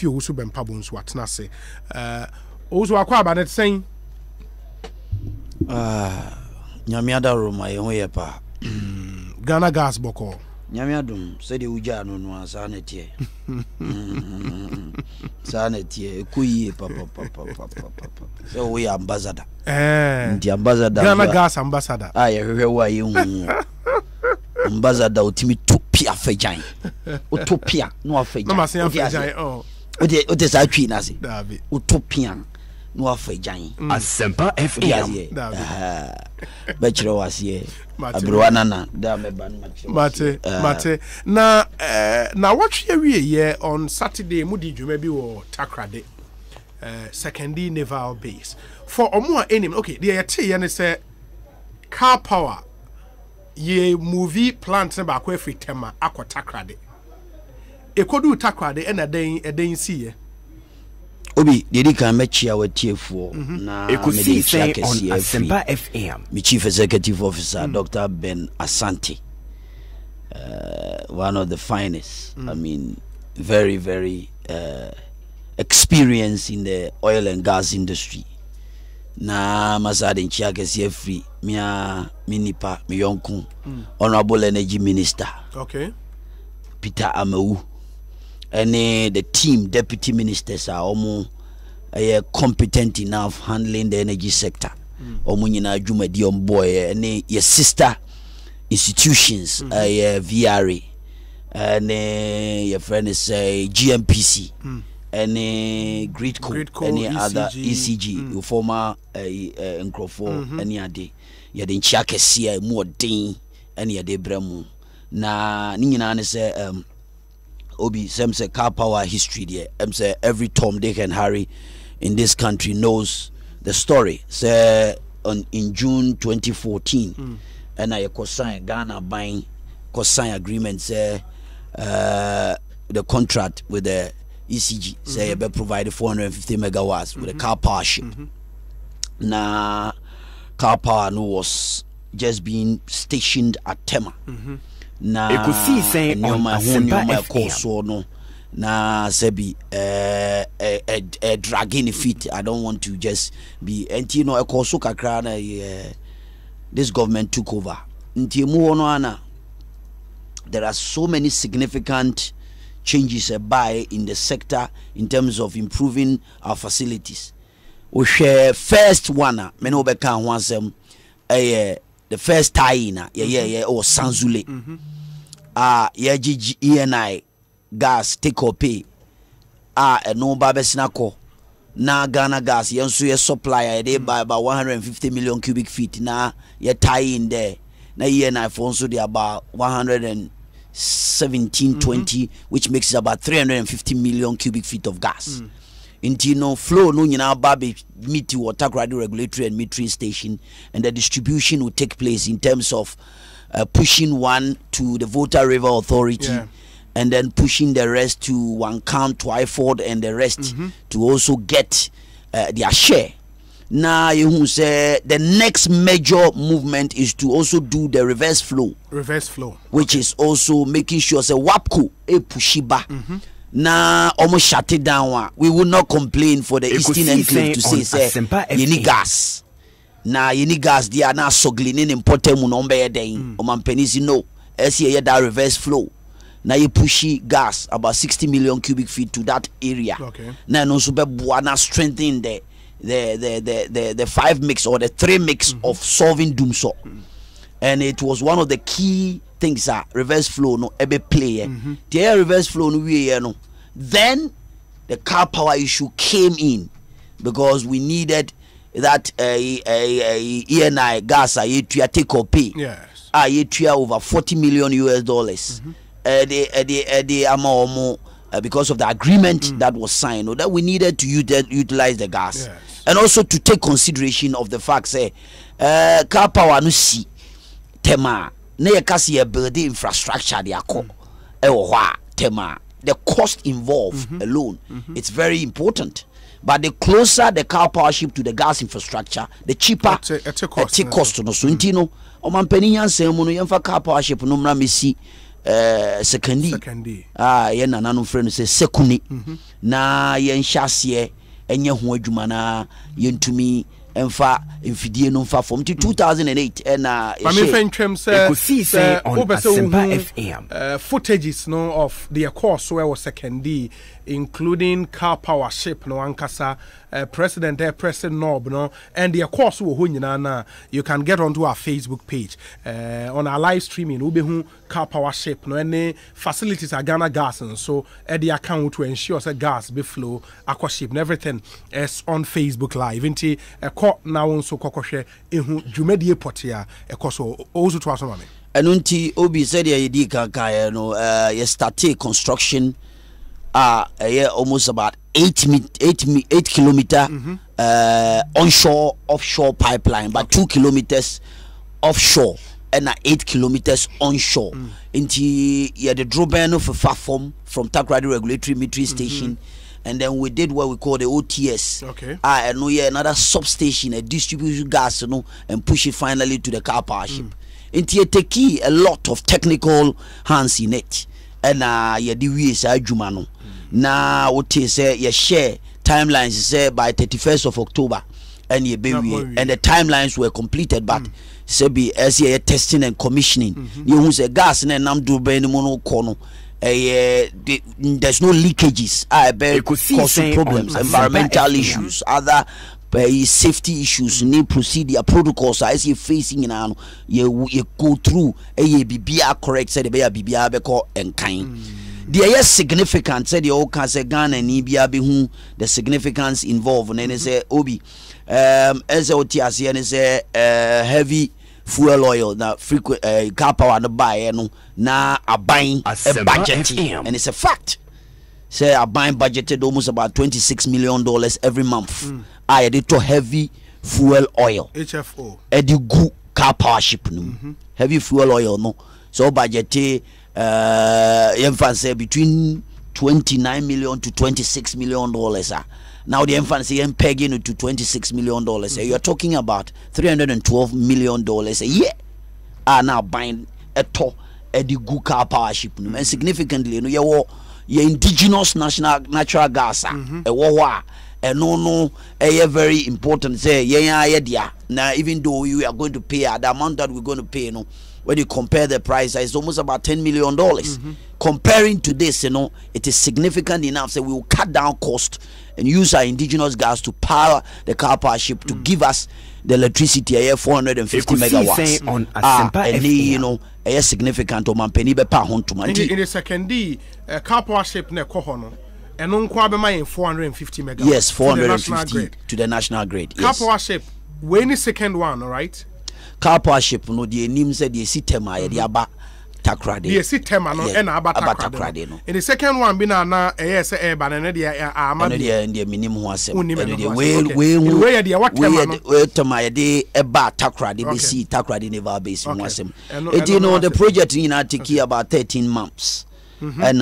Nephew Owusu Bempeh bonso atena se. Owusu akwa aba net sen. Nyamiada Roma ye pa. Ghana gas boko. Nyamiadum said the uja no sanity. Sanity, kuyi papa. So we ambassador. The ambassador. Ghana gas ambassador. Ah, why you ambassador ultimate topia fejan. Utopia no fejan. No say fejan. Oh. What is that tree nasi? Utopia no fejan. Asempa FM. Bachelor was here. Abroanana da me ban mate. Na what we on Saturday mudi dwuma bi wo Takrade secondary naval base for omo enim. Okay, the ye ne say Karpower ye movie plant ba kwa free tema akwa Takrade ekodu Takrade na den see Obi, the can match our TF4 na Ekosiisen on Asempa FM. My Chief Executive Officer, Dr. Ben Asante, one of the finest. I mean, very, very experienced in the oil and gas industry. Na masade nchiake siye free. Minipa, mi yonku, Honorable Energy Minister. Okay. Peter Amewu. And the team, deputy ministers are almost competent enough handling the energy sector. Omunyina Jumedi on boy, and your sister institutions, VRA, and your friend is GMPC, and Gridco, any other ECG, former Nkrofo, any other. You didn't check a see more ding, any other bremu. Na Nina say, Obi, some say Karpower history there. Say every Tom, Dick, and Harry in this country knows the story. Say in June 2014, and I co-sign Ghana buying co-sign agreement. Say the contract with the ECG. Say be provided 450 megawatts with a Karpower ship. Na Karpower was just being stationed at Tema. Na Ekosiisen on Asempa FM. No na sebi dragging feet. I don't want to just be enti no ekoso kakra na this government took over. Nti mu ono ana there are so many significant changes by in the sector in terms of improving our facilities. We share first one me no be kan ho asem the first tie-in or Sanzule. ENI gas take or pay. No babesinako. Na Ghana gas yensu ye supplier they buy about 150 million cubic feet. Na ye tie in there. Na ENI for also they about 117.20, which makes it about 350 million cubic feet of gas. Intino flow no nyina babe meet water radio regulatory and metering station, and the distribution will take place in terms of pushing one to the Volta River Authority, and then pushing the rest to One Count, Twyford, and the rest to also get their share. Now you say the next major movement is to also do the reverse flow, which is also making sure say WAPCO e pushiba. Na almost shut it down. We will not complain for the Eastern Enclave to say you need gas. Na you need gas. They are now struggling in important munombe den. Omanpenisi no. SCA that reverse flow. Now you pushy gas about 60 million cubic feet to that area. Okay. Now no super buana strengthening the 5 mix or the 3 mix of solving doomso. And it was one of the key things reverse flow no ebe play. The reverse flow no we no. Then the Karpower issue came in because we needed that ENI gas take or pay. Yes. Over $40 million US. Because of the agreement that was signed, that we needed to utilize the gas. Yes. And also to take consideration of the fact say Karpower no see tema na yekasi build infrastructure they call tema. The cost involved alone, it's very important. But the closer the Karpower ship to the gas infrastructure, the cheaper it cost. No so intino o man peniyan say mo no yemfa Karpower ship no mra mesi secondary ye nana no frɛ no sɛ sekuni na ye nhyaseɛ enye ho adwuma na yentumi emfa mfidie no mfa from 2008 na Ekosiisen on Asempa FM footages no of the course where was secondary, including Karpower ship no ankasa president President Nob no, and the course na you can get onto our Facebook page on our live streaming ubehu Karpower ship no, any facilities are Ghana gas and so at the account to ensure that gas be flow aqua ship and everything is on Facebook live inti now also kokoshe ehu dwumadie potia ekoso ozu to aso mame enunti obi said ya yidi kaka no you started construction almost about 8 kilometer onshore offshore pipeline but 2 kilometers offshore and 8 kilometers onshore inti ya the drobeno for far from Takrady regulatory metering station. And then we did what we call the OTS. Okay. And we another substation, a distribution gas, and push it finally to the Karpower ship. It take a lot of technical hands in it. And we say Jumano. Now what say you share timelines say by 31st of October and ye baby and the timelines were completed, but say as ye testing and commissioning. You say gas and nam do be mono kono. There's no leakages. Causing problems, environmental issues, other safety issues, need procedure protocols. As you facing you go through BBR correct. Said the BBR beko and kind. The significant said the old can say Ghana and Ibia be who the significance involved. And then say Obi SOTS and say heavy fuel oil na frequent Karpower no buy no na a buying a budget and it's a fact. Say a buying budgeted almost about $26 million every month. I did to heavy fuel oil HFO edi good Karpower ship no heavy fuel oil no so budget say between $29 million to $26 million. Now the infant say pegging it to $26 million. You're talking about $312 million a year. Are now buying a the good Karpower ship. And significantly, your indigenous natural gas. And no, very important. Say now even though we are going to pay the amount that we're going to pay, when you compare the price, it's almost about $10 million. Comparing to this, it is significant enough. So we will cut down cost and use our indigenous gas to power the Karpower ship to give us the electricity 450 megawatts. On Asempa FM. Significant on penny be pa hon to in the secondary Karpower ship ne kohono and on kwa 450 megawatts. Yes, 450 to the national grid. Yes. Karpower ship when the second one, all right? Karpower ship no the name said the system the aba Takrady. The system no and aba Takrady no. In the second one be na yes urban and the and the minimum was we eba Takrady be see Takrady never base wasem. The project in take about 13 months. And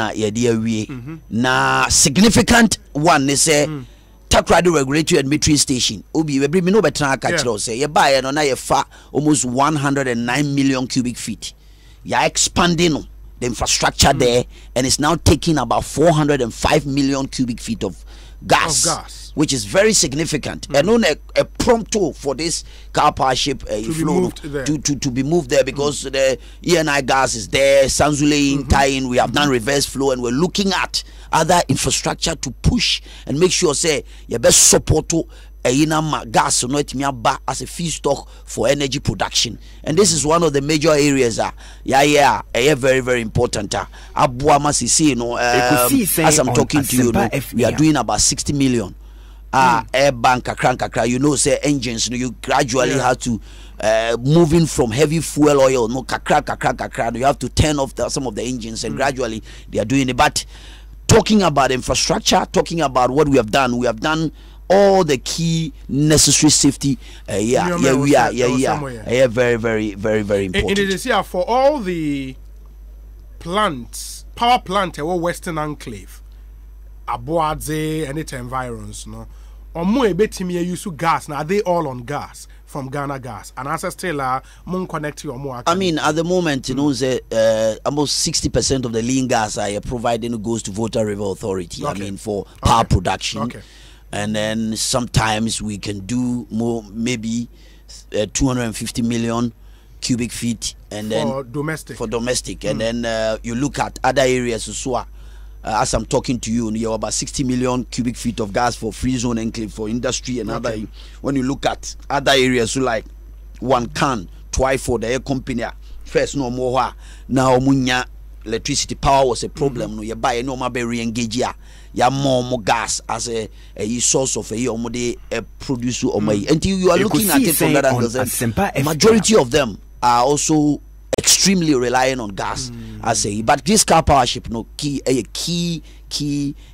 na significant one is Takrady regulatory and metering station. Obi we bring me no better catch say you buy no na you fa almost 109 million cubic feet. You are expanding the infrastructure there, and it's now taking about 405 million cubic feet of gas, which is very significant. And on a prompt for this Karpower ship to be moved there because the ENI gas is there, Sanzule tie-in, we have done reverse flow, and we're looking at other infrastructure to push and make sure say you best support to gas so not me as a feedstock for energy production. And this is one of the major areas very very important. As I'm talking to you, we are doing about 60 million air bank kakra say engines you gradually have to moving from heavy fuel oil kakra you have to turn off some of the engines and gradually they are doing it. But talking about infrastructure, talking about what we have done all the key necessary safety very very very very very important. It is here for all the plants, power plant or Western Enclave, Aboadze and its environs, omo ebetimi use gas now, are they all on gas from Ghana Gas? And as still mon connect your more. I mean, at the moment, you know, almost 60% of the lean gas I providing goes to Volta River Authority. I mean, for power production. And then sometimes we can do more, maybe 250 million cubic feet, and then for domestic. And then you look at other areas so as I'm talking to you, you have about 60 million cubic feet of gas for free zone enclave for industry and other. When you look at other areas, so like one can twice for the air company first no more now munya electricity power was a problem. No, you buy no more be re-engage ya more gas as a source of a producer or my until you are looking at it from that angle. Majority of them are also extremely relying on gas as a, but this car power ship a key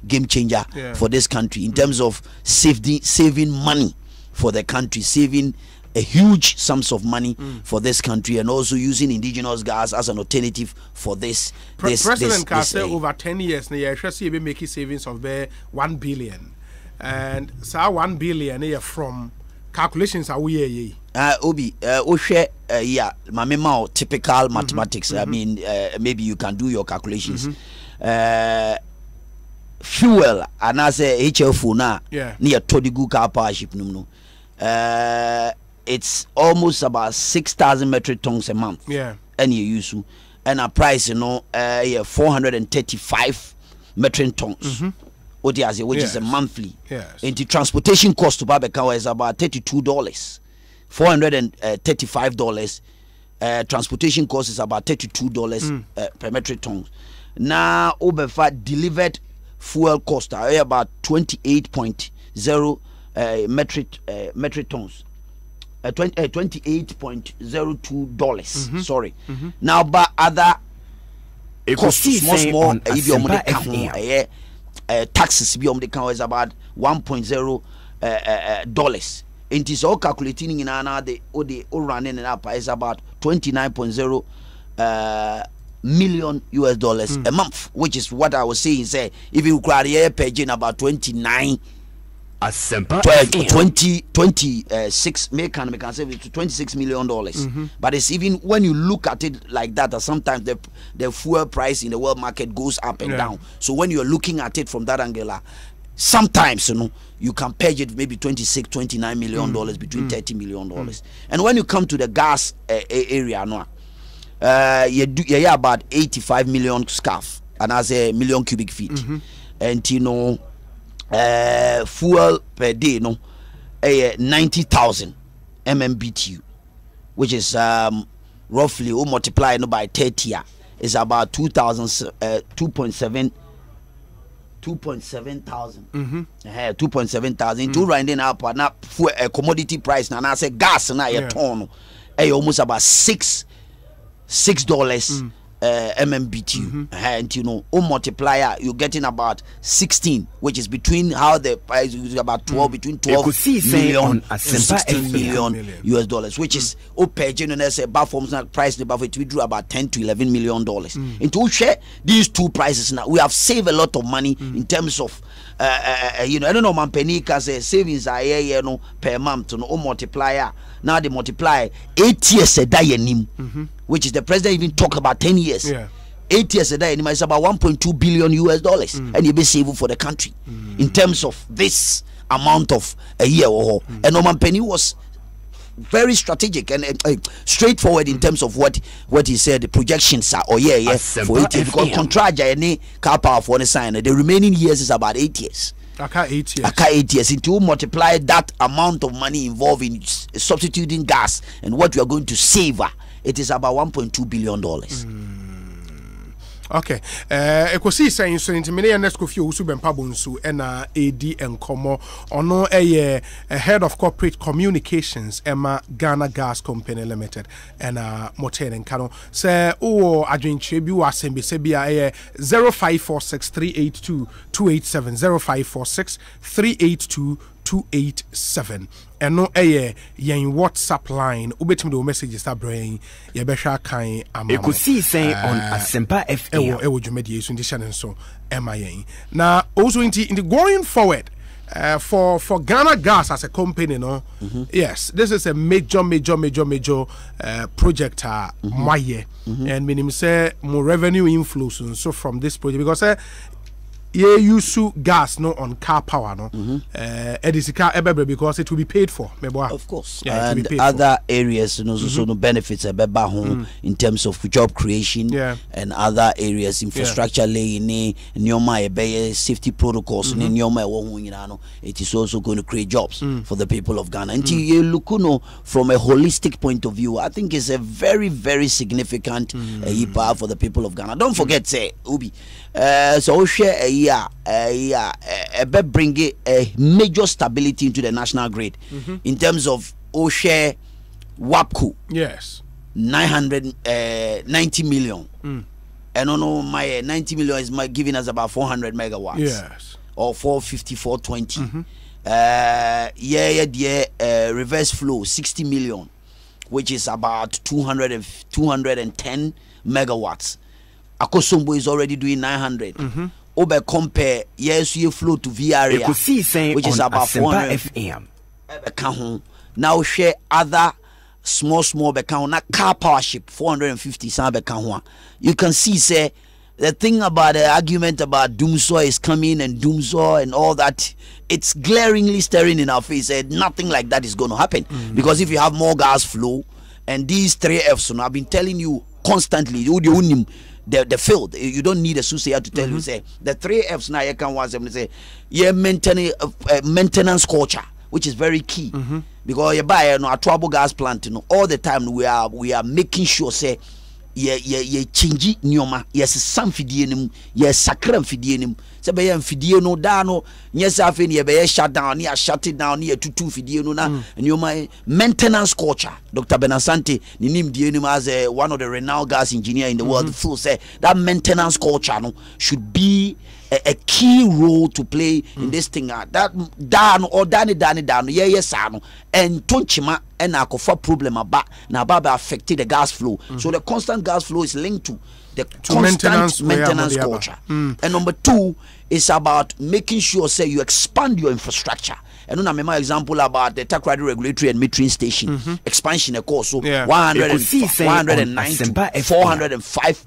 game changer for this country in terms of saving money for the country, saving a huge sums of money for this country, and also using indigenous gas as an alternative for this. President can say over 10 years, you should be making savings of 1 billion, and so 1 billion from calculations are we Obi yeah, my typical mathematics. I mean, maybe you can do your calculations. Fuel and as a HFO now near Todigu car power ship it's almost about 6,000 metric tons a month. And you use and a price 435 metric tons. Which is a monthly. And the transportation cost to Babekawa is about $32. $435. Transportation cost is about $32 per metric ton. Now, over delivered fuel cost are about 28.0 metric tons. $28.02. Sorry. Now, but other costs, small, taxes beyond the count is about $1.0 It is all calculating in the running up is about 29.0 million US dollars a month, which is what I was saying. Say if you cry here paging about 26 make can say $26 million. But it's even when you look at it like that, sometimes the fuel price in the world market goes up and down. So when you're looking at it from that angle, sometimes you can pay it maybe $29 million between $30 million. And when you come to the gas area you about 85 million scarf and as a million cubic feet. And fuel per day 90,000 MMBTU, which is roughly multiplied by 30 is about 2.7 thousand. 2.7 thousand. To run in up and up for a commodity price now. I say gas and a ton almost about $6 MMBTU. And multiplier you're getting about 16, which is between how the price is about 12 between 12 million and 16 million US dollars, which is forms price the buffet we drew about 10 to 11 million dollars. And to share these two prices now, we have saved a lot of money in terms of I don't know, man, penny because savings are per month multiplier. Now they multiply 8 years a day, which is the president even talk about 10 years. 8 years a day, and it's about 1.2 billion US dollars, and you'll be saving for the country in terms of this amount of a year. And Norman Penny was very strategic and straightforward in terms of what he said. The projections are for 8 years because contract any car power for the sign. The remaining years is about 8 years. 8 years. And to multiply that amount of money involved in substituting gas and what we are going to save, it is about $1.2 billion. Okay. Ekosiisen so intimate Ernest Owusu Bempeh and AD Nkomo ono a head of corporate communications Emma Ghana Gas Company Limited and Moten and Kano say adwenche bi wa sembe se bia 0546382287 0546382287 and no yen WhatsApp line ubetim the messages that bring ye be hwa kan ama Ekosiisen on Asempa FM ewo dwumadi so ndi channel so ema yen na also in the going forward for Ghana Gas as a company, yes, this is a major project. My year, and meaning say more revenue inflows so from this project because use gas on Karpower because it will be paid for. Of course, and other areas so no benefits in terms of job creation and other areas infrastructure laying safety protocols it is also going to create jobs for the people of Ghana. And you look from a holistic point of view, I think it's a very significant for the people of Ghana. Don't forget, say Ubi, so share bring a major stability into the national grid in terms of share WAPCO. Yes, 990 million. And my 90 million is giving us about 400 megawatts. Yes, or 450, 420. Reverse flow 60 million, which is about 210 megawatts. Akosombo is already doing 900. Obe compare you flow to VRA, Ekosiisen, which is about 400 FM. Now share other small account na Karpower ship 450 account. You can see say the thing about the argument about Doomsor is coming and Doomsor and all that, it's glaringly staring in our face. Nothing like that is going to happen because if you have more gas flow and these 3 F's, I've been telling you constantly, the field, you don't need a soothsayer to tell you, say the 3 F's now you can watch them say maintenance culture, which is very key because you buy a trouble gas plant, all the time we are making sure say change nyoma some fidie sakram fidie se be fidie no da no nyesa afi ne be shut down shut it down tutu fidie no na nyoma maintenance culture. Dr. Benasante nim die nim as one of the renowned gas engineer in the world full say that maintenance culture should be a key role to play in this thing. That down or dani and tonchima and akofa problem about na baba affected the gas flow. So the constant gas flow is linked to the constant maintenance culture. And number 2 is about making sure say you expand your infrastructure. And I remember example about the Takrady regulatory and metering station expansion, of course. So 405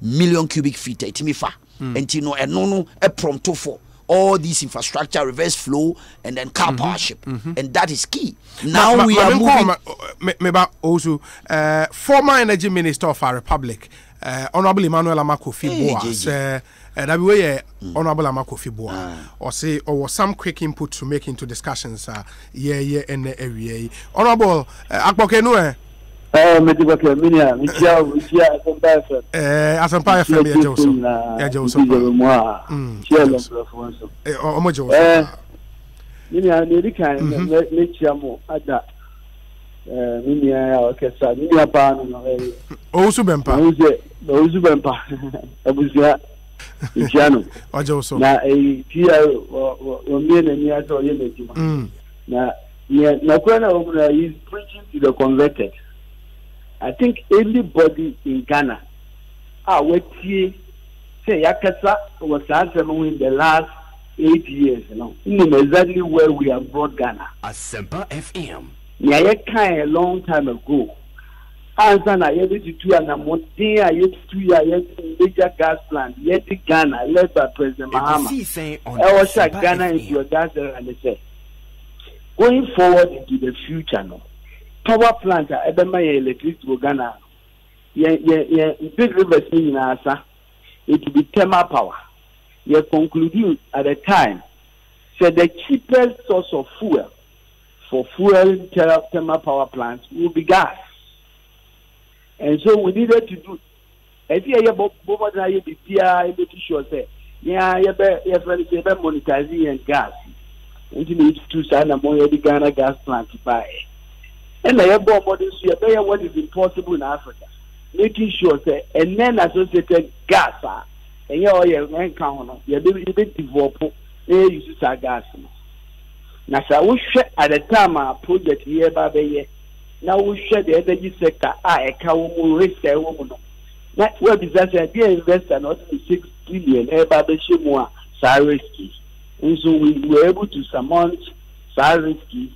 million cubic feet. And a prompt for all these infrastructure, reverse flow, and then Karpower ship, and that is key. Now we are moving. Also, former energy minister of our republic, Honorable Emmanuel Amakofi-Boa, that way, Honorable Amakofi-Boa, or say, or some quick input to make into discussions, and area. Honorable Akbokenue. Asampa FM ya Joso. Owusu Bempeh. Owusu Bempeh. Abusia. Ichiano. Ojoso. Na na he's preaching to the converted. I think anybody in Ghana, what say Yakasa was in the last 8 years, know exactly where we have brought Ghana. Asempa FM. Yeah, kind a long time ago. Answer na yet to 2 and a month, major gas plant, yet Ghana, led by President Mahama. I was Ghana into your gas and they say, going forward into the future, no. Power plant electricity to Ghana. Big rivers in Asa. It will be thermal power. You concluding at the time. So the cheapest source of fuel for fuel thermal power plants will be gas. And so we needed to do. If you have able to show say, monetizing and gas. And you need to sign a more Ghana gas plant to buy. And I have what is impossible in Africa, making sure that and then associated gas and you encounter you develop use gas. Now, so we share at the time our project here by the year. Now we share the energy sector. I can't risk a woman. That's what disaster. Dear investor, not 6 billion. Everybody should more risky. And so we were able to surmount that risky.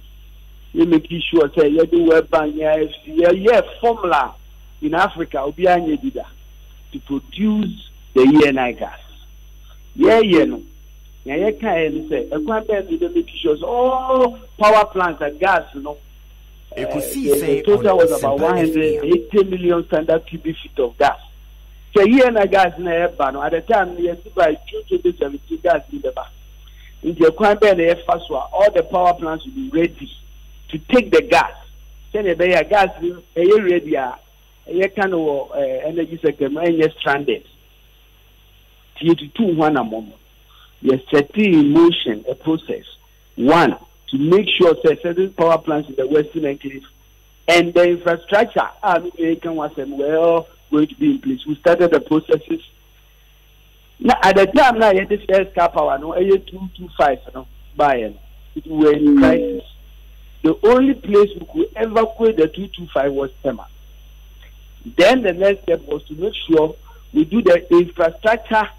We making sure say you do World Bank, yeah, formula in Africa will be to produce the ENI gas. Yeah, no. Yeah, can say a quantity the make sure all power plants and gas, you know. The total was about 180 million standard cubic feet of gas. So ENI gas in the at the time we by 2017 gas in the back. In the quantity first one, all the power plants will be ready to take the gas. Then the gas is ready. A kind of energy sector is stranded. T2 one a moment. Yes, setting in motion a process. One, to make sure that certain power plants in the Western Enclave and the infrastructure going to be in place. We started the processes. Now, at the time, now you had this first Karpower, no, 225, no, buying. It was in crisis. The only place we could evacuate the 225 was Tema. Then the next step was to make sure we do the infrastructure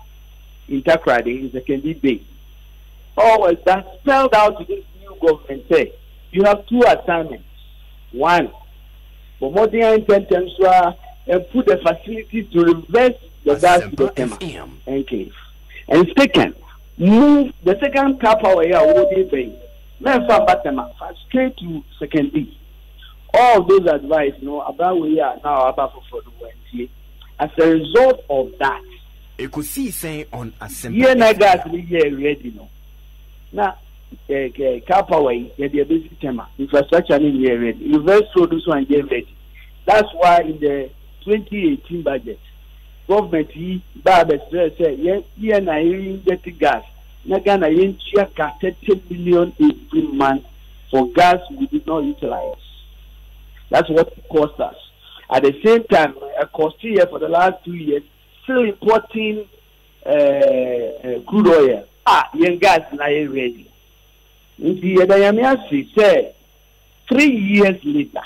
in Takrade in the Kendi Bay. Always that spelled out to this new government say you have two assignments. One, for modern intentions and put the facilities to reverse the gas to the Tema enclave. And second, move the second Karpower here Wodi Bay. Men from Batema straight to second B. All those advice, about where we are now about for the WNT. As a result of that, Ekosiisen on assembly. Yeah, na gas we here ready no. Now, Karpower, the basic tema infrastructure in here ready. Reverse produce one here ready. That's why in the 2018 budget, government say na get gas. Nagana yen 30 million every month for gas we did not utilize. That's what it cost us. At the same time, a cost here for the last 2 years, still importing crude oil. Yen gas na ready. In the Yamiasi said 3 years later,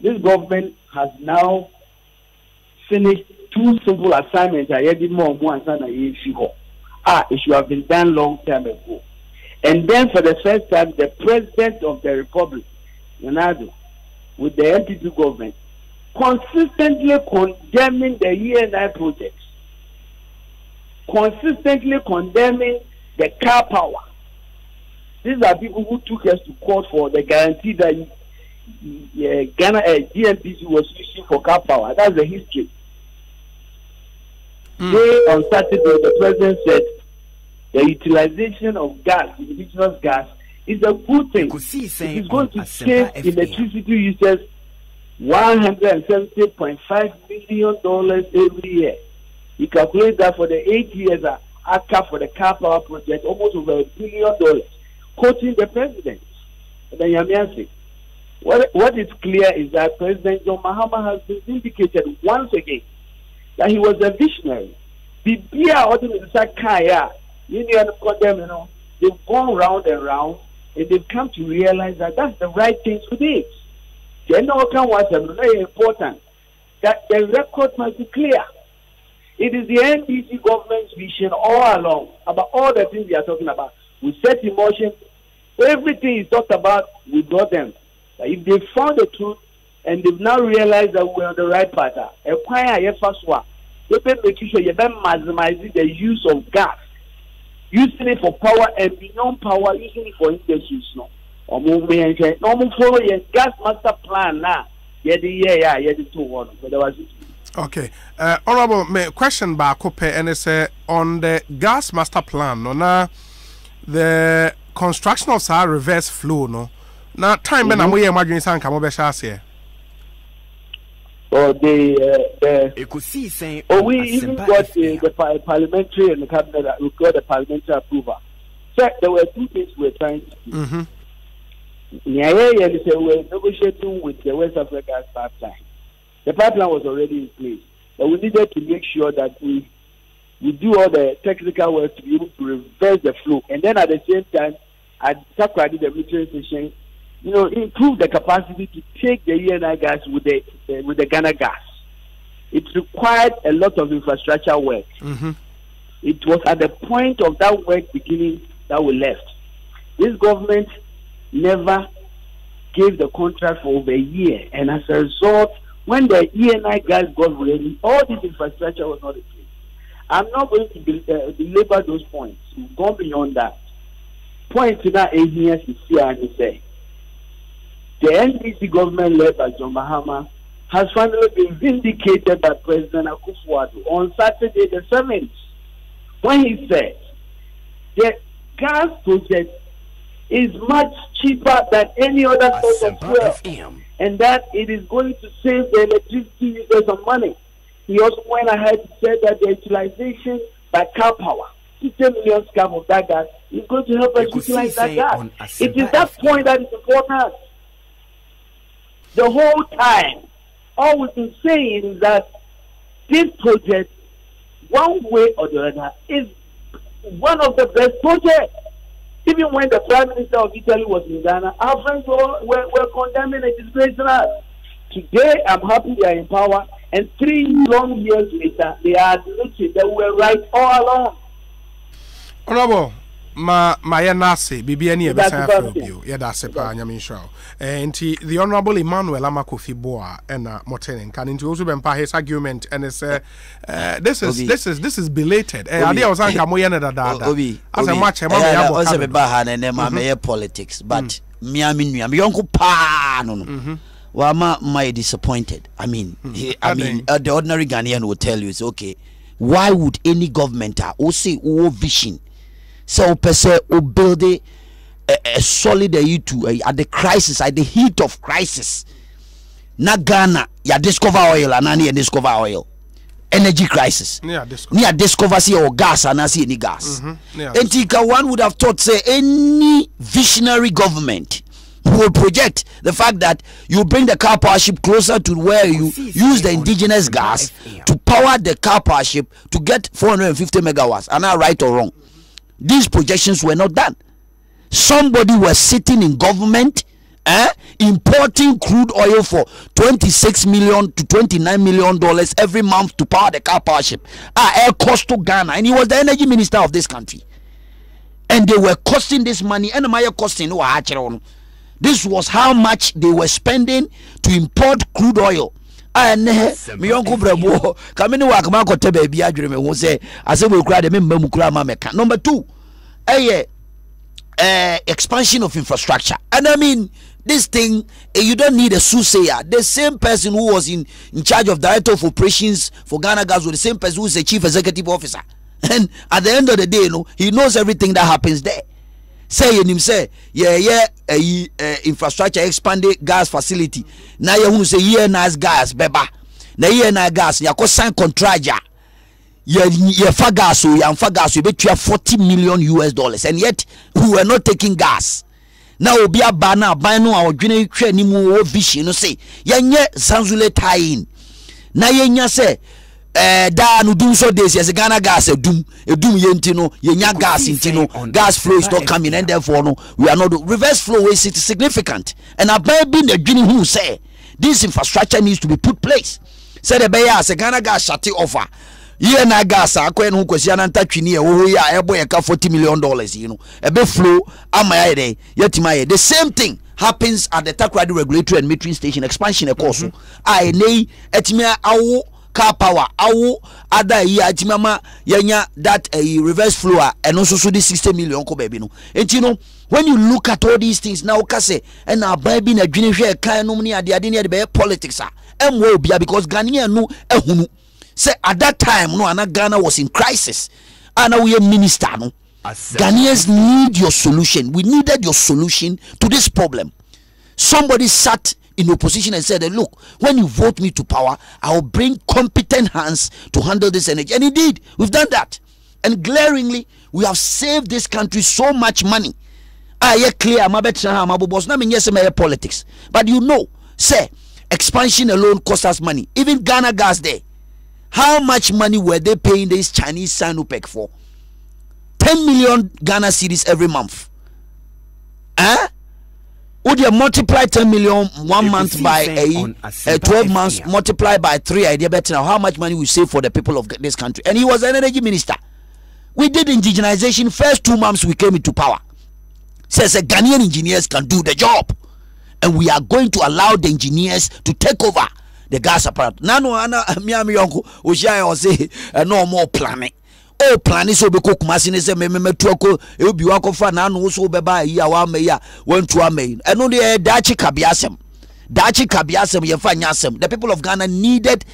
this government has now finished 2 simple assignments. I had more than a year. It should have been done long time ago. And then for the first time, the President of the Republic, Ronaldo, with the NPP government, consistently condemning the ENI projects, consistently condemning the Karpower. These are people who took us to court for the guarantee that Ghana GNPC was using for Karpower. That's the history. Today on Saturday, the President said the utilization of gas, indigenous gas, is a good thing. It is going to save electricity users $170.5 million every year. You calculate that for the 8 years after for the Karpower project, almost over $1 billion. Quoting the President, what is clear is that President John Mahama has been indicated once again that he was a visionary. They've gone round and round, and they've come to realize that that's the right thing to do. Very important that the record must be clear. It is the NDC government's vision all along about all the things we are talking about. We set in motion everything is talked about. We got them. If they found the truth and they've now realized that we're on the right path, they been making sure you been maximizing the use of gas, using it for power and beyond power, using it for industries. No, follow your gas master plan now. Okay, honorable, my question back up and say on the gas master plan. No, now the construction of our reverse flow. No, now time when I'm imagining some come over here. Or we even got the parliamentary and the cabinet. We got the parliamentary approval. So there were 2 things we were trying to do. We're negotiating with the West Africa pipeline. The pipeline was already in place, but we needed to make sure that we do all the technical work to be able to reverse the flow, and then at the same time, at Takrade, the military station, improve the capacity to take the ENI gas with the Ghana gas. It required a lot of infrastructure work. It was at the point of that work beginning that we left. This government never gave the contract for over a year, and as a result, when the ENI guys got ready, all this infrastructure was not in place. I'm not going to belabor those points. We've gone beyond that. Point to that here is say the NDC government led by John Mahama has finally been vindicated by President Akufo-Addo on Saturday the 7th, when he said the gas project is much cheaper than any other source of fuel, and that it is going to save the electricity users some money. He also went ahead to say that the utilization by Karpower, 50 million scab of that gas, is going to help us utilize that gas. It is that point that is important. The whole time, all we've been saying is that this project, one way or the other, is one of the best projects. Even when the Prime Minister of Italy was in Ghana, our friends were condemning and disgracing us. Today, I'm happy they are in power, and 3 long years later, they are admitting that we were right all along. Honorable, my nasi, bibi any ever you. Yeah, that's a nyami show. And the Honorable Emmanuel Amakofi Boa and Motenen can into Owusu Bempeh his argument, and it's this is belated. Idea was Ankamoyana da. As a match, also be bahan and then politics, but me uncle pa no. Well, my disappointed. I mean, the ordinary Ghanaian will tell you, it's okay. Why would any government say vision? So, per se, build a solid at the crisis, at the heat of crisis. Na Ghana, ya discover oil, and ya discover oil. Energy crisis. Near discover see or gas, and I see any gas. And one would have thought, say, any visionary government will project the fact that you bring the car power ship closer to where you use the indigenous gas to power the car power ship to get 450 megawatts. Am I right or wrong? These projections were not done. Somebody was sitting in government importing crude oil for $26 million to $29 million every month to power the car power ship. Air cost to Ghana, and he was the energy minister of this country. And they were costing this money, and the costing. This was how much they were spending to import crude oil. And me uncle Brabo, come in work, Marco Tebe, Biadrim, who say, I said, we'll cry the Mukura Mameka. Number 2, expansion of infrastructure. And I mean, this thing, you don't need a soothsayer. The same person who was in charge of director of operations for Ghana Gas was the same person who is the chief executive officer. And at the end of the day, he knows everything that happens there. Say him say infrastructure expanded gas facility now you say here nice gas beba na here na gas ya ko sign contract ya fagas so ya fagas you bet $40 million, and yet we were not taking gas. Now obi aba na ban no awdwene hwe ni mu vision no say yenye sanzule tie-in na yenya say da no dum so days yes Ghana gas edum yenti no yenya gas intino gas flow is not coming, and therefore no we are not reverse flow is significant. And about being the dream who say this infrastructure needs to be put place. Say the beya as Ghana gas shut offer ye na gas akwen hu kwesi ananta twini e wo ya ebo ye ka $40 million e be flow amaya dey yetima the same thing happens at the Takoradi regulatory and metering station expansion e course ai nei etimia awo Karpower awo other year timama yenya that reverse flow and also so this 60 million ko baby no. And you know when you look at all these things now kase and na baby na dwene hwe kan no ni ade ne be politics emwo bia because Ghanaian no ehunu say at that time no ana Ghana was in crisis and now we a minister no Ghanaians need your solution. We needed your solution to this problem. Somebody sat in opposition and said, look, when you vote me to power, I'll bring competent hands to handle this energy. And indeed, we've done that. And glaringly, we have saved this country so much money. Clear, politics. But you know, say, expansion alone costs us money. Even Ghana Gas there. How much money were they paying this Chinese Sinopec for? 10 million Ghana cedis every month. Would you multiply 10 million 1 month by 12 months, multiply by 3 idea better now how much money we save for the people of this country? And he was an energy minister. We did indigenization. First 2 months we came into power. Says Ghanaian engineers can do the job, and we are going to allow the engineers to take over the gas apparatus. Nano ana miami yonko oshia or say no more planning. Oh, planning so be cook machine say me tuoko e obi wako fa na no so be ba yi awa me ya won to ame. And no dey dachi kabiasem. Dachi kabiasem ye fa nyasem. The people of Ghana needed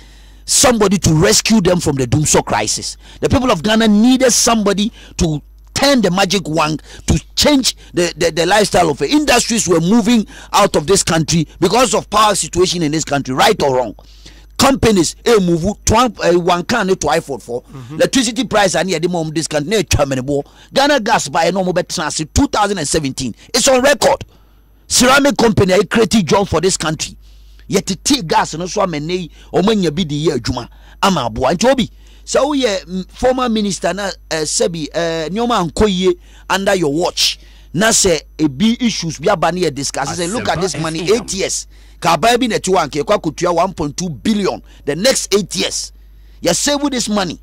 somebody to rescue them from the doomsday crisis. The people of Ghana needed somebody to turn the magic wand to change the lifestyle of it. Industries were moving out of this country because of power situation in this country, right or wrong. Companies move one can to I-44. Electricity price and the moment this country Ghana gas by a normal 2017. It's on record. Ceramic company created job for this country. Yet to take gas and also many or many be the year Juma Amabu and Toby. So former minister na Sebi Nyoma Nkoye under your watch. Na say a B issues we are banning discuss. Say look at this money 8 years. Kababi network kwa kutua 1.2 billion the next 8 years. You save with this money.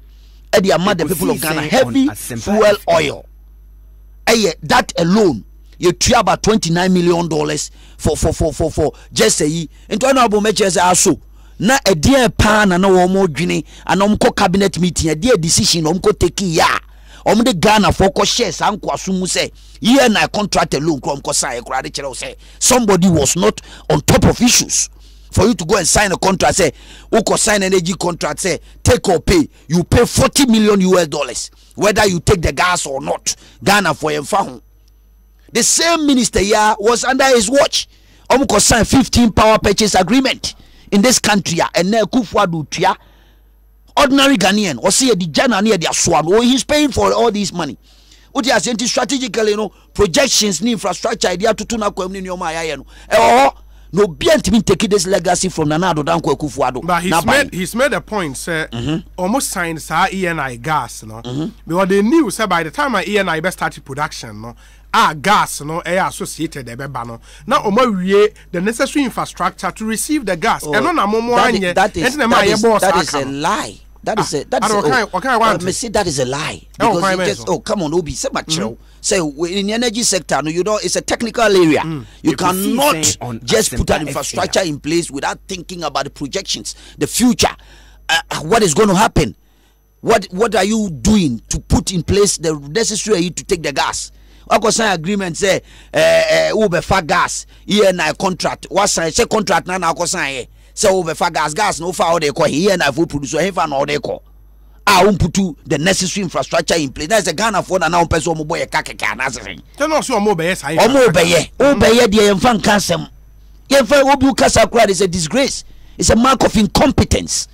And the amount the people of Ghana heavy fuel oil. That alone you try about $29 million for just a year. Into honorable measures are so. Na a dear pan and no more Guinea and umko cabinet meeting a dear decision umko take ya. The Ghana for shares and Kwasumu say, yeah, na contract alone from Kosai Kradich say somebody was not on top of issues. For you to go and sign a contract, say, Uko sign an energy contract, say, take or pay, you pay $40 million US, whether you take the gas or not. Ghana for your phone. The same minister here was under his watch. Omko signed 15 power purchase agreement in this country, and now Kufuadu Tia, ordinary Ghanaian, or see the Jana near their swan, or he's paying for all this money. What he has sent strategically, projections, infrastructure, idea to tuna kwemni nyoma ayeno. No bien to be taking this legacy from Nanado Danko Kufuado. But he's made a point, sir. Almost signed ENI gas, because they knew, sir, by the time ENI best started production, gas air associated the bebano. Now the necessary infrastructure to receive the gas. And that is a lie. That is a lie. Because come on, Obi, say say in the energy sector, it's a technical area. You cannot just put an infrastructure in place without thinking about the projections, the future, what is going to happen. What are you doing to put in place the necessary to take the gas? I sign agreement say Uber for gas, ENI contract. What say contract now? I sign say Uber for gas no for they call ENI for producer. He found all they call. I won't put the necessary infrastructure in place. That's a Ghana for now. Person mo boy kakeka na say. Tell us your mobile yes. Obey the infant cancer. Yemfa obu kasa crowd is a disgrace. It's a mark of incompetence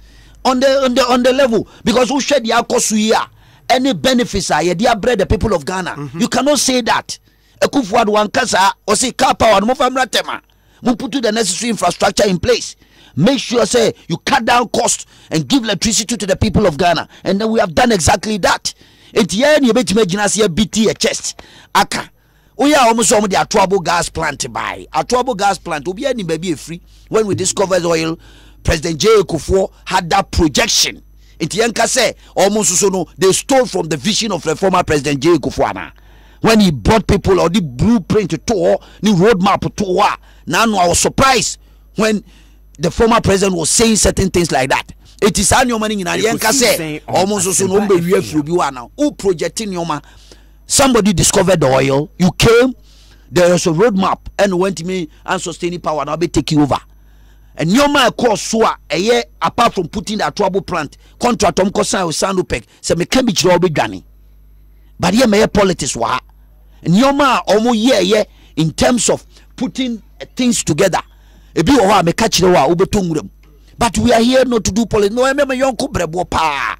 on the level because who shed the akosu here. Any benefits are dear bread the people of Ghana. You cannot say that. Ekufuad one kasa or say Karpower no famra tema. We put the necessary infrastructure in place. Make sure say you cut down costs and give electricity to the people of Ghana. And then we have done exactly that. It's here you bet me BT a chest. Aka. We are almost on the Atuabo gas plant to buy. Atuabo gas plant will be any baby free. When we discovered oil, President J. Kufuor had that projection. Itienka say almost so no they stole from the vision of the former President J. Kufuor when he brought people or the blueprint to the roadmap to now I was surprised when the former president was saying certain things like that. It is annual money in Itienka say almost so no be now who projecting yoma. Somebody discovered the oil, you came, there was a roadmap and went to me and sustaining power now be taking over. And your man course so a year apart from putting that trouble plant contract on Kosan or Sanupec, so me can be trouble Gani. But here may politics wa and your man almost year in terms of putting things together. A bit of me catch the wa ubetung. But we are here not to do politics. No, I remember young Kubrebo pa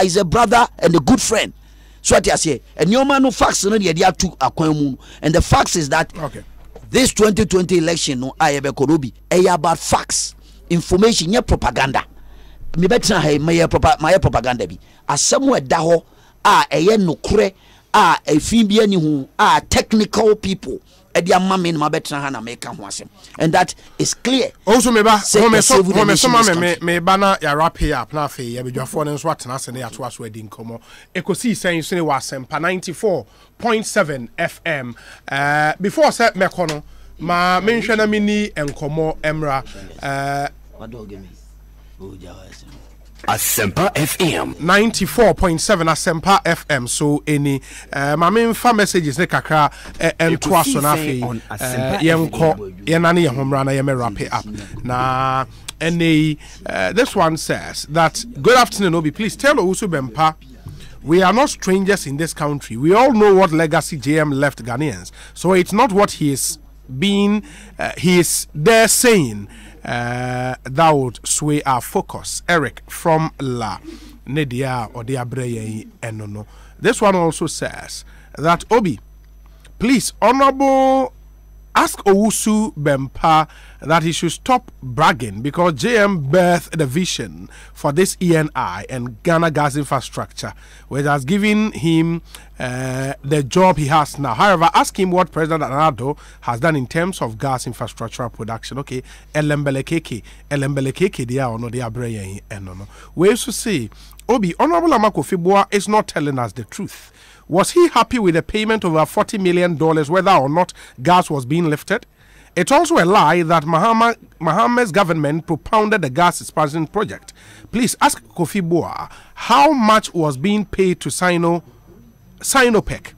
is a brother and a good friend. So what I say, and your man no facts no the idea to akwamu. And the facts is that this 2020 election no ayebe korobi about facts, information, yeah propaganda. Me better my propaganda be as somewhere daho eye no kure efin bi ani hu technical people edi amame no mabetra ha na meka ho asem, and that is clear. Also me ba me ba na ya wrap up na afi ya bedwafo ne nso atena ase na ya to aso adi nkomo Ekosiisen so ne wa Asempa 94.7 FM. Before set mekono ma menhwe na mini enkomo emra Asempa FM 94.7 Asempa FM. So any my main fan messages ne kakra ento aso na afi yenko yenane ye homra na ye me wrap it up na. And this one says that, good afternoon, Obi. Please tell Owusu Bempeh, we are not strangers in this country. We all know what legacy JM left Ghanaians. So it's not what he is there saying that would sway our focus. Eric from La Nedia or Diabreye Enono. This one also says that, Obi, please, Honorable, ask Owusu Bempeh that he should stop bragging, because JM birthed the vision for this ENI and Ghana gas infrastructure, which has given him the job he has now. However, ask him what President Anado has done in terms of gas infrastructure production. Okay, Elembelekeke, they are no, they are braying, and no. We used to say, Obi, Honorable Amako Fibua is not telling us the truth. Was he happy with the payment of $40 million, whether or not gas was being lifted? It's also a lie that Mohammed's government propounded the gas expansion project. Please ask Kofi Boa how much was being paid to Sinopec.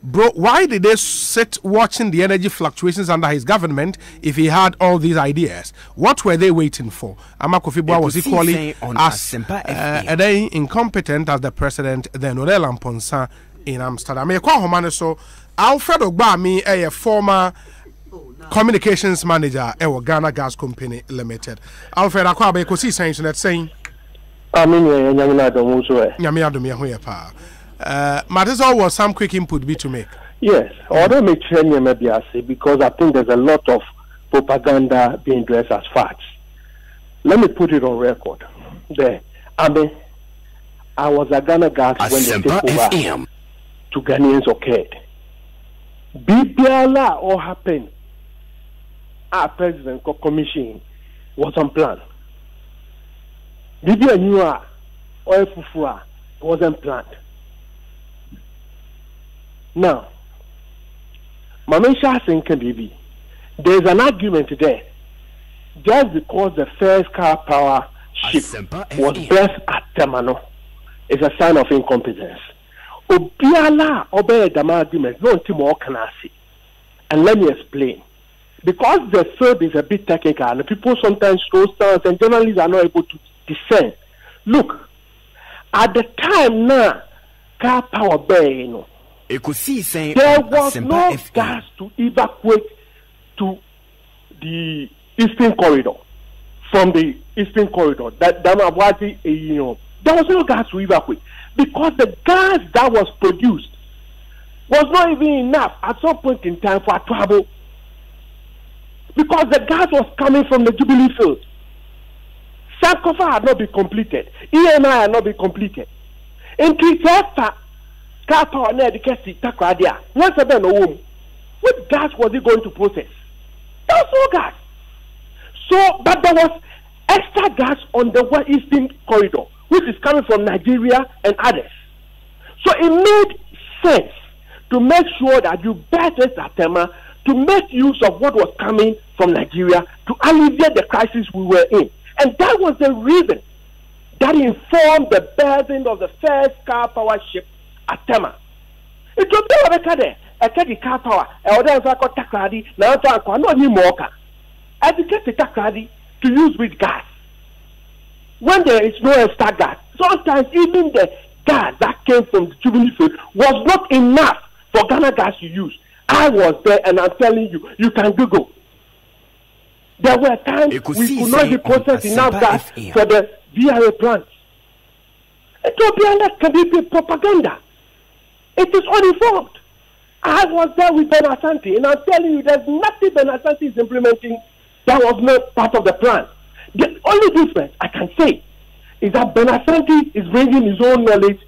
Bro, why did they sit watching the energy fluctuations under his government if he had all these ideas? What were they waiting for? Ama Kofi Boa was equally as incompetent as the president, then Odell Amponsa in Amsterdam. So Alfred Ogbami, a former communications manager at Ghana Gas Company Limited. Alfred Akwabe Ekosiisen so that's saying matters all was some quick input be to make. Yes, although make maybe I say, because I think there's a lot of propaganda being dressed as facts. Let me put it on record. There, I was at Ghana Gas when the takeover to Ghanaians occurred. BPLA all happened. Our president commission was on plan. BPLA knew oil fufua wasn't planned. Now, Mamesha Senke, there's an argument there. Just because the first Karpower ship was blessed at Temano is a sign of incompetence. Obiala obey the argument, no more can I see. And let me explain. Because the field is a bit technical, and people sometimes throw stones, and journalists are not able to discern. Look, at the time now, Karpower Bay, there was no gas to evacuate to the Eastern Corridor. From the Eastern Corridor, there was no gas to evacuate because the gas that was produced was not even enough at some point in time for travel, because the gas was coming from the Jubilee field. Sankofa had not been completed. ENI had not been completed. In Kitata, Karpower near the Kesi Takradia. Once again, what gas was he going to process? There was no gas. So, but there was extra gas on the Eastern Corridor, which is coming from Nigeria and others. So it made sense to make sure that you bet this Atema to make use of what was coming from Nigeria to alleviate the crisis we were in. And that was the reason that informed the birthing of the first Karpower ship at Tema. It was there, a Karpower, Takradi, now no more. Educate Takradi to use with gas. When there is no extra gas, sometimes even the gas that came from the Jubilee field was not enough for Ghana Gas to use. I was there, and I'm telling you, you can Google. There were times we could not be process enough gas for the VRA plants. It can be propaganda. It is uninformed. I was there with Ben Asante, and I'm telling you, there's nothing Ben Asante is implementing that was not part of the plan. The only difference I can say is that Ben Asante is bringing his own knowledge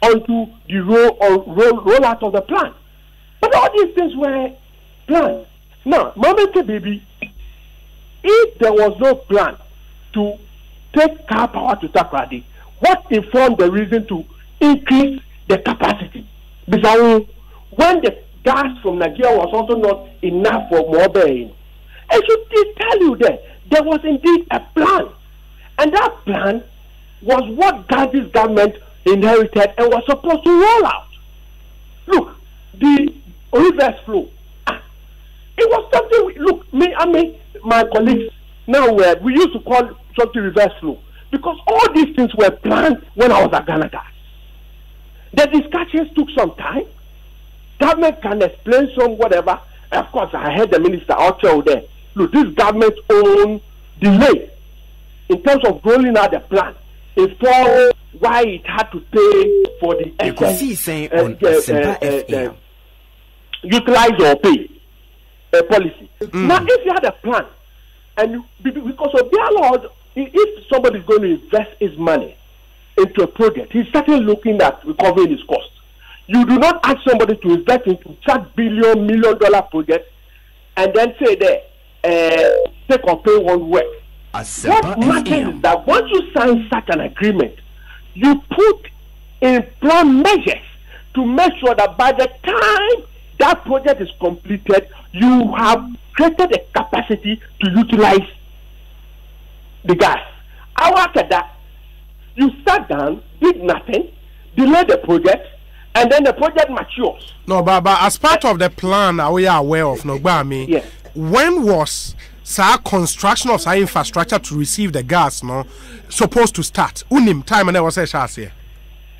onto the rollout of the plan. But all these things were planned. Now, Mama baby, if there was no plan to take Karpower to Takrady, what informed the reason to increase the capacity? Because when the gas from Nigeria was also not enough for Mobe, I should tell you that there was indeed a plan. And that plan was what this government inherited and was supposed to roll out. Look, the reverse flow. It was something, my colleagues, now we used to call something reverse flow. Because all these things were planned when I was at Ghana Gas. The discussions took some time. Government can explain some whatever. Of course, I heard the minister out there. Look, this government's own delay in terms of rolling out the plan is for why it had to pay for the Ekosiisen on utilize or pay policy. Now, if you had a plan, and because of their laws, if somebody is going to invest his money into a project, he's starting looking at recovering his costs. You do not ask somebody to invest into $1 billion, $1 million project and then say take or pay one work. What matters is that once you sign such an agreement, you put in plan measures to make sure that by the time that project is completed, you have created a capacity to utilize the gas. After that, you sat down, did nothing, delayed the project, and then the project matures. No, but as part of the plan we are aware of, yes. When was construction of infrastructure to receive the gas supposed to start? Unim time and there was a chance here.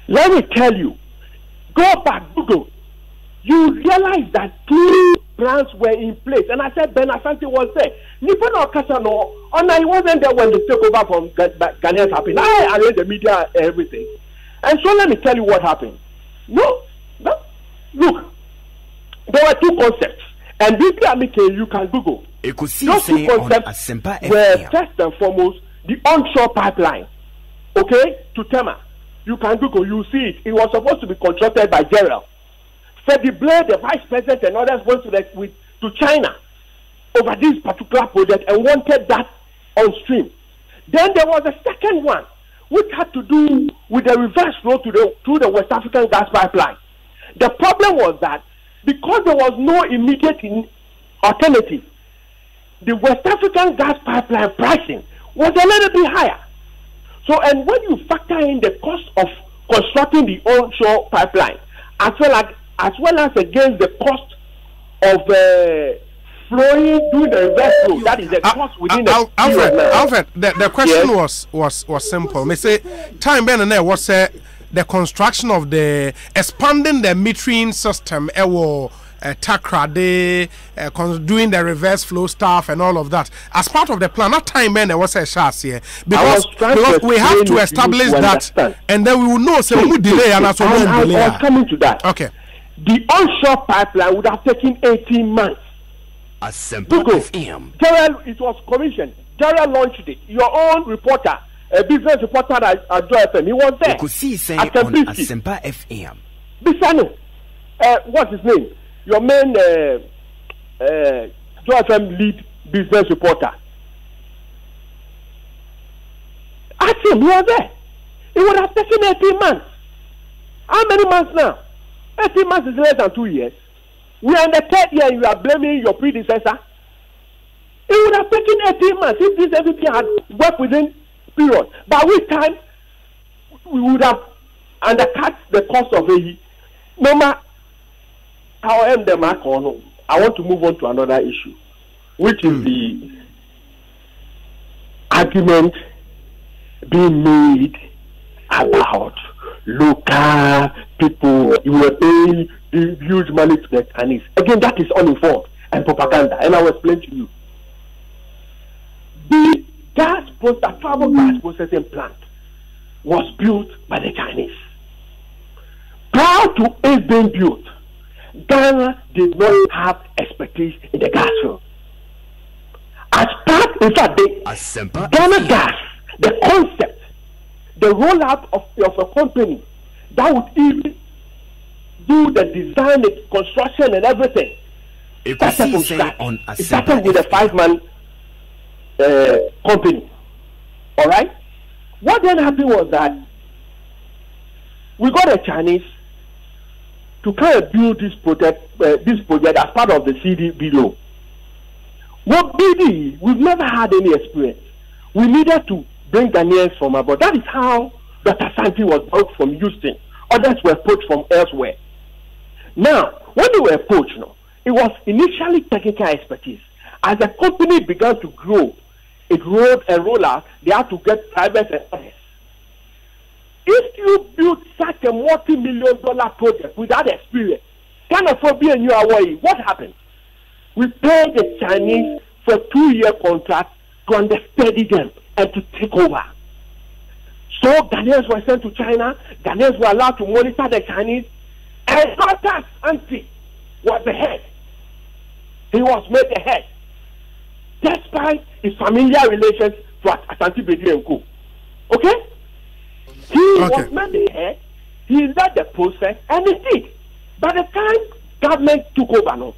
Let me tell you, go back, Google. You realize that 2 plans were in place, and I said Ben Asante was there. Nippon Okasa he wasn't there when the takeover from Ghanaians happened. I arranged the media, everything, and so let me tell you what happened. No, look, there were 2 concepts, and this you can Google. Those 2 concepts were first and foremost the onshore pipeline, okay, to Tema. You can Google, you see it. It was supposed to be constructed by Gerald. Freddy Blair, the vice president, and others went to China over this particular project and wanted that on stream. Then there was a second one, which had to do with the reverse flow through the West African gas pipeline. The problem was that because there was no immediate alternative, the West African gas pipeline pricing was a little bit higher. So, and when you factor in the cost of constructing the onshore pipeline, as well as against the cost of doing the reverse flow, that is the cost within the Alfred, the question was simple. Me say time Ben and there was the construction of the expanding the metering system Takrady, doing the reverse flow stuff and all of that. As part of the plan, that time when there was a chance here, because we have to establish that, and then we will know so we delay and as well. I was coming to that. Okay. The onshore pipeline would have taken 18 months. Gerald, it was commissioned. Gerald launched it. Your own reporter, a business reporter at Joy FM, he was there. Ekosiisen on Asempa FM. Bisano, what's his name? Your main Joy FM lead business reporter. Ask him, he was there. It would have taken 18 months. How many months now? 18 months is less than 2 years. We are in the 3rd year and you are blaming your predecessor. It would have taken 18 months if this everything had worked within period. By which time we would have undercut the cost of a no matter how I am the mark or no. I want to move on to another issue, which is the argument being made about local people. You were paying huge money to the Chinese. Again, that is uninformed and propaganda, and I will explain to you. The travel gas processing plant was built by the Chinese. Prior to it being built, Ghana did not have expertise in the gas field. As part, in fact, Ghana Gas, the concept, the rollout of a company that would even do the design, the construction, and everything. It started with a 5-man company. All right. What then happened was that we got a Chinese to kind of build this project as part of the CDB loan. What BD, we've never had any experience. We needed to bring Ghanaians from abroad. That is how Dr. Santi was brought from Houston. Others were poached from elsewhere. Now, when they were poached, it was initially technical expertise. As the company began to grow, it rolled out, they had to get private and others. If you build such a multi-million-dollar project without experience, xenophobia in your way, what happened? We paid the Chinese for a 2-year contract to understudy them and to take over. So Ghanaians were sent to China, Ghanaians were allowed to monitor the Chinese, and Dr. Santi was the head. He was made the head, despite his familiar relations to Asante Bedi and Co. Okay? He was made the head, he led the process, and he did. By the time government took over,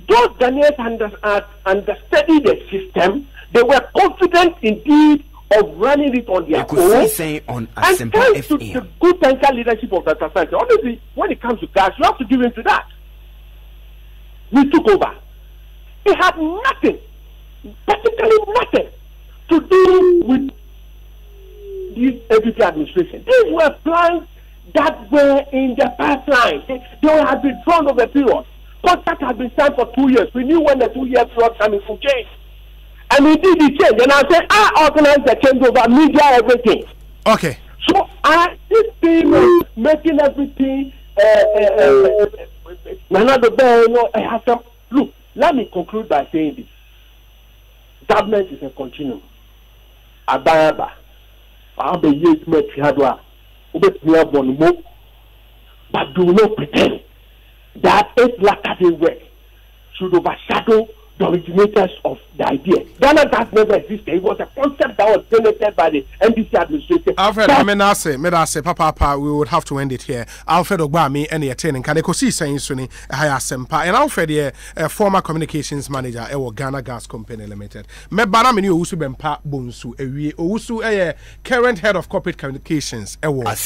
those Ghanaians understudied the system. They were confident indeed of running it on their own. And thanks to the good technical leadership of Dr. Santi, honestly, when it comes to gas, you have to give in to that. We took over. It had nothing, practically nothing, to do with this APP administration. These were plans that were in the pipeline. They had been drawn over a period. Contract had been signed for 2 years. We knew when the 2 year period coming to change. And we did the change. And I said, I organized the change over media, everything. Okay. So this thing making everything look, let me conclude by saying this. Government is a continuum. Abayaba. But do not pretend that it lackadaisy work should overshadow the originators of the idea. Ghana has never existed. It was a concept that was generated by the NDC administration. Alfred, I say, Papa, we would have to end it here. Alfred Ogbami, any attending, can Ekosiisen Suni, Haya Sempa, and Alfred, former communications manager, Ghana Gas Company Limited. Mebana Mini Owusu Bempeh Bonsu, Owusu, current head of corporate communications, Ghana.